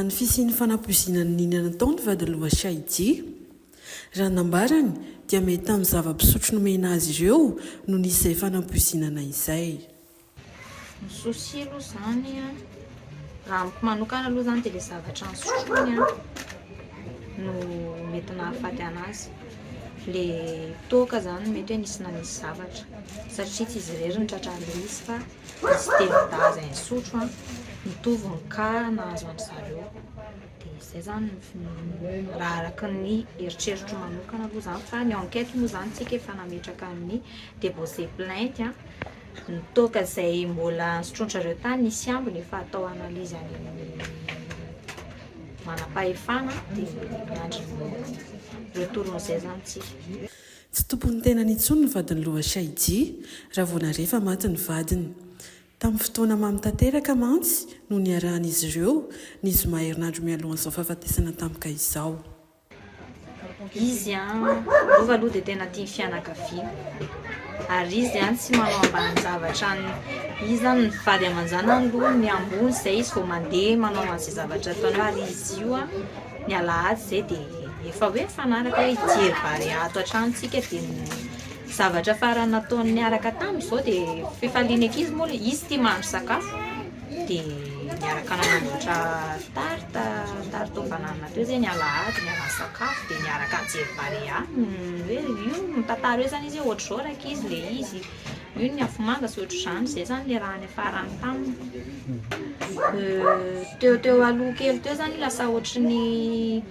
Ny fisian'ny fanam-poizinany ninana tao ny vady Loasaidi. Raha nambarany dia mety tamin'ny zava-pisotro nomena azy ireo no nisy fanam-poizinana izay. Souci aloha zany raha manokana aloha zany dia le zavatra sotrony no mety nahafaty anazy. Le toka zany mety hoe nisy nanisy zavatra satria tsy izy irery ny tratran'ilay izy fa izy tevi-daza ny sotro mitovy ny ka nahazo an zareo. Dia izay zany raha araka ny eritreritro manokana aloha zany fa ny enquête moa zany tsika efa nametraka amin'ny déposé plainte ny toka izay mbola sotronin-zareo tany nisy ambiny efa atao analyse amin'ny manam-pahefana dia miandry retourn'izay zany tsika. Tsy tompony tena nitsony ny vadiny Loasaidi raha vao narefa maty ny vadiny. Tamin'ny fotoana mamy tanteraka mantsy no niarahan'izy ireo ny zoma herinandro mialohan'izao fahafatesana tampoka izao. Izy aloha dia tena tia fianakaviana ary izy tsy manao ambany zavatra izy zany ny vady aman-janany aloha ny ambony izay izy vao mandeha manao an'izay zavatra ataony ary izy io ny alahady izay dia efa hoe mifanaraka hoe hijery vary ato an-tranontsika dia zavatra farany nataony niaraka tamin'izao dia fifaliana ankizy moa izy tia mahandro sakafo dia niaraka nanamboatra tarta banana teo zay ny alahady niaraka sakafo dia niaraka hijery vary hoe io mitantara hoe zany izy hoe ohatr'izao raiky izy le izy io ny afomanga sy ohatr'izany izay zany le raha ny farany taminy. Teo aloha kely teo zany lasa ohatran'ny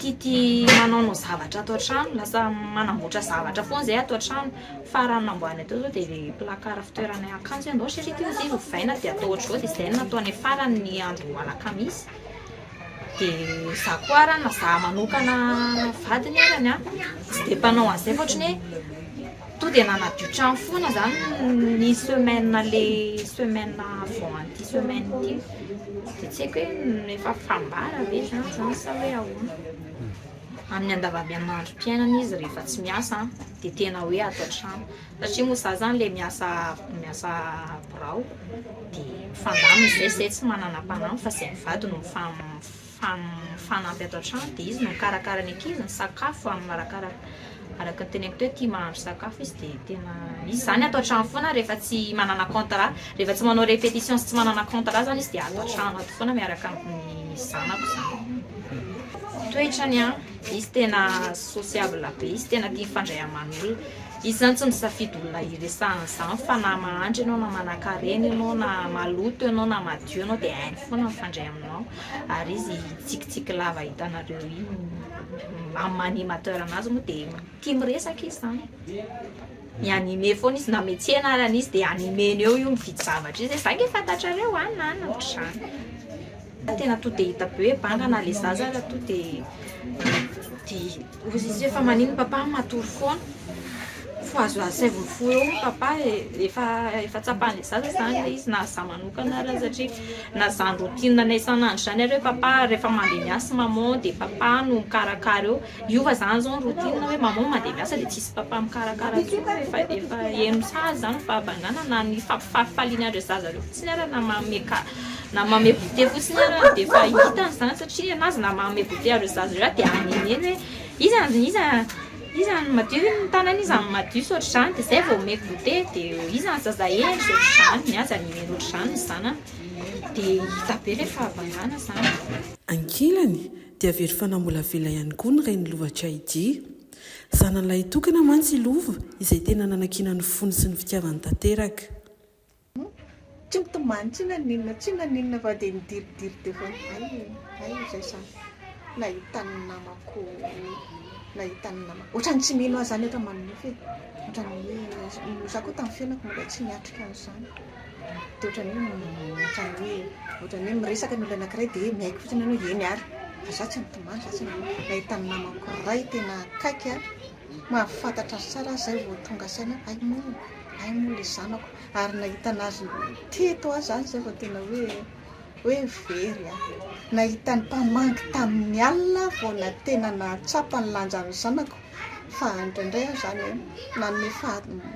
tia manao zavatra ato an-trano, lasa manamboatra zavatra foana izay ato an-trano. Farany namboariny atao zao dia le placard fitoerana akanjo andao chérie teo izy ovaina dia atao ohatr'izao dia izay nataony farany ny andro alakamisy. Dia za koa raha na za manokana vadiny arany tsy dia mpanao an'izay fa ohatrany hoe to dia nanadio trano foana zany ny semaine vao an'ity semaine ity dia tsy haiko hoe efa fambara ve zany sa hoe ahoana. Amin'ny andavam-piainana izy rehefa tsy miasa dia tena hoe ato an-trano satria moa za zany le miasa birao dia mifandamina izay tsy manana mpanampi fa izay mivady no mifanampy ato an-trano dia izy no mikarakara ny ankizy ny sakafo araka ny teneniko teo tia mahandro sakafo izy dia tena izy zany ato an-trano foana rehefa tsy manana contrat, rehefa tsy manao répétition sy tsy manana contrat zany izy dia ato an-trano ato foana miaraka amin'ny zanako zany. Toetrany izy tena sociable be, izy tena tia mifandray aman'olona. Izy zany tsy misafidy olona iresahana izany fa na mahandro ianao na manan-karena ianao na maloto ianao na madio ianao dia hainy foana mifandray aminao ary izy tsikitsiky lava hitanareo iny amin'ny animateur anazy moa dia tia miresaka izy zany. Mianime foana izy na mety ianarana izy dia animeny eo io mividy zavatra izy zany fantatrareo na ohatr'izany. Tena to dia hita be hoe bangana le zaza raha to dia izy efa manino papa matory foana fa azo asaivony fo eo papa efa tsapahan'le zaza zany izy na za manokana raha satria na zany routine na isan'andro zany ary hoe papa rehefa mandeha miasa maman dia papa no mikarakara eo iova zany zao ny routine hoe maman mandeha miasa dia tsisy papa mikarakara tsoko efa eno zaza zany fa bangana na ny fampifaliana andreo zaza reo fotsiny ary na mame goûter fotsiny ary dia efa hitany zany satria anazy na mame goûter andreo zaza reo dia aneneny hoe izany madio ny tanany izany madio sy ohatr'izany dia izay vao meko goûter dia izany zaza eny sy ohatr'izany ny azy animeny ohatr'izany ny zanany dia hita be rehefa bangana zany. Ankilany dia very fanambolavela ihany koa ny reny Loasaidi. Zanan'ilay tokana mantsy lova izay tena nanankiana ny fony sy ny fitiavany tanteraka. Tsy mitomany tsy naninona fa dia midiridiry dia fa izay zany nahitany namako ohatrany tsy mino azy zany eto manonofy ohatrany hoe za koa tamin'ny fiainako mbola tsy niatrika an'izany dia ohatrany hoe miresaka ny olona anankiray dia miaiky fotsiny hoe eny ary fa za tsy mitomany za tsy nahitany namako ray tena akaiky mahafantatra azy tsara zay vao tonga saina ay moa le zanako ary nahita anazy teto azy zany zay vao tena hoe very nahita ny mpamangy tamin'ny alina vao na tena natsapa ny lanjan'ny zanako fa indraindray a zany hoe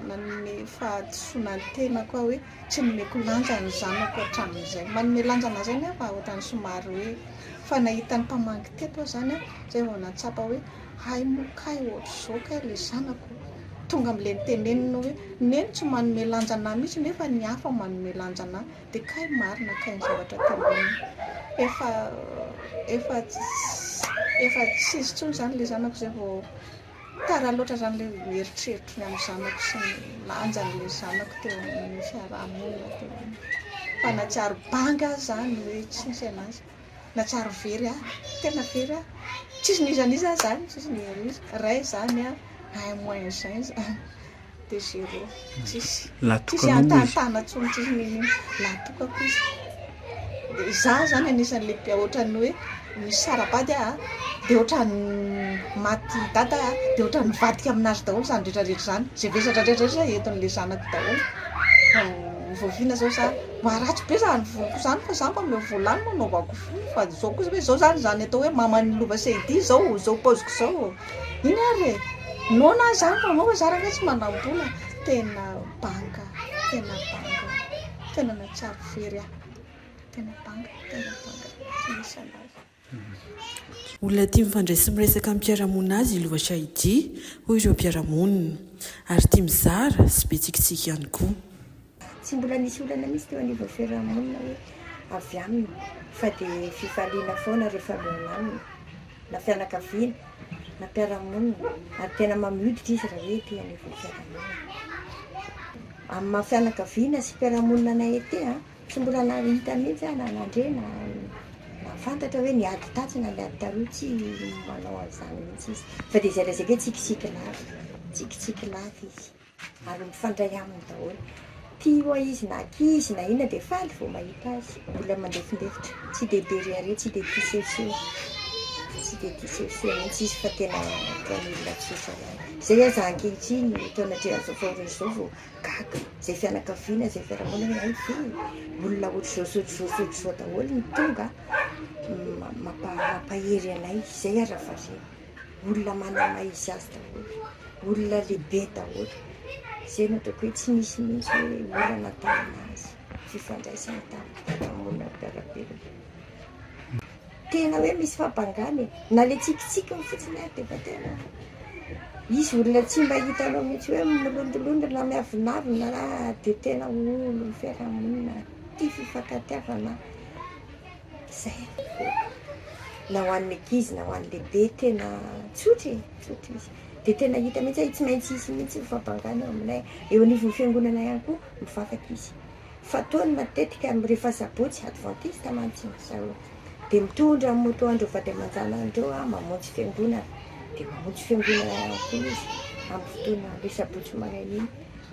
nanome fahadisoana ny tena koa hoe tsy nomeko lanja ny zanako hatramin'izay manome lanjana zay nefa ohatrany somary hoe fa nahita ny mpamangy teto a zany a zay vao natsapa hoe hay mokay ohatr' zao kay le zanako tonga am'le nitenenina hoe neny tsy manome lanjana mihitsy nefa ny hafa manome lanjana dia kay marina kay ny zavatra tenenina efa tsy izy tsony zany le zanako zay vao tara loatra zany le eritreritry ny amin'ny zanako sy ny lanjan'le zanako teo amin'ny fiarahamonina teo fa natsiaro banga zany hoe tsy nisy anazy natsiaro very tena very tsisy nizaniza zany tsisy niherizy ray zany un moins zay zany de zéro tsisy antantana tsony tsisy niny latokako izy de za zany anisan'le ohatrany hoe misy sarabady dia ohatrany maty dada dia ohatrany mivadika aminazy daholo zany rehetrarehetra zany zay vesatra rehetrarehetra enton'le zanako daholo voviana zao za maharatsy be zany voloko zany fa za mba meo volany manaovako fo fa zao kosa hoe zao zany atao hoe mamany lova sedi zao poziko zao iny ary nona zany fa nao zaraka tsy manam-bola tena banga tena natsiaro very tena banga tsy misy anazy. Olona tia mifandray miresaka amin'ny mpiaramonina azy Lova Saidi hoy ireo mpiaramonina ary tia mizara sy be tsikitsiky ihany koa. Tsy mbola nisy olana misy teo aniva fiarahamonina hoe avy aminy fa dia fifaliana foana rehefa loanamina na fianakaviana na mpiarahamonina ary tena mamioditra izy raha hoe tia aniva fiarahamonina amin'ny mahafianakaviana sy mpiarahamonina anay ety tsy mbola nahita mihitsy na nandre na fantatra hoe niady tatsina ny ady taroa tsy manao an'izany mihitsy izy fa dia izay rezaka hoe tsikitsiky lafy izy ary mifandray aminy daholo tia hoa izy na ankizy na inona dia faly vao mahita azy mbola mandefindefitra tsy dia be reare tsy dia tisehoseho mihitsy izy fa tena olona tsotra ihany zay aza ankehitriny taonatrehan'izao faorin'izao vao gaga zay fianakaviana zay fiarahamonina ay ve olona ohatr'zao daholo ny tonga mampahery anay zay aravareny olona manamaha izy azy daholo olona lehibe daholo zay no ataoko hoe tsy misy mihitsy hoe olana tanana azy fifandraisana tamonina mpiarabelona tena hoe misy fampangany na le tsikitsiky fotsiny ary dia fa tena izy olona tsy mba hitanao mihitsy hoe milondolondona miavinavina dia tena olo fiarahamonina tia fifankatiavana zay na ho an'ny ankizy na ho an'ny lehibe tena tsotra izy dia tena hita mihitsy tsy maintsy izy mihitsy fampangany eo aminay eo anivon'ny fiangonana ihany koa mivavaka izy fa taony matetika rehefa sabotsy adventiste mantsy dia mitondra amin'ny moto andro vady aman-jana andreo mamonjy fiangonana dia mamonjy fiangonana ihany koa izy amin'ny fotoana le sabotsy maraina iny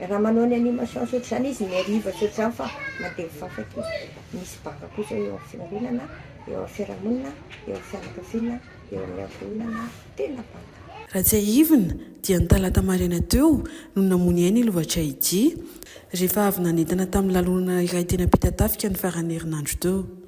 raha manao ny animation sotra zany izy miariva sotra zany fa mandeha mivavaka izy misy baka kosa eo amin'ny fiangonana eo amin'ny fiarahamonina eo amin'ny fianakaviana eo amin'ny ankohonana tena baka. Raha tsy ahivina dia ny talata maraina teo no namony ainy Lova Saidi rehefa avy nanentana tamin'ny lalonana iray tena pita tafika ny faran'ny herinandro teo.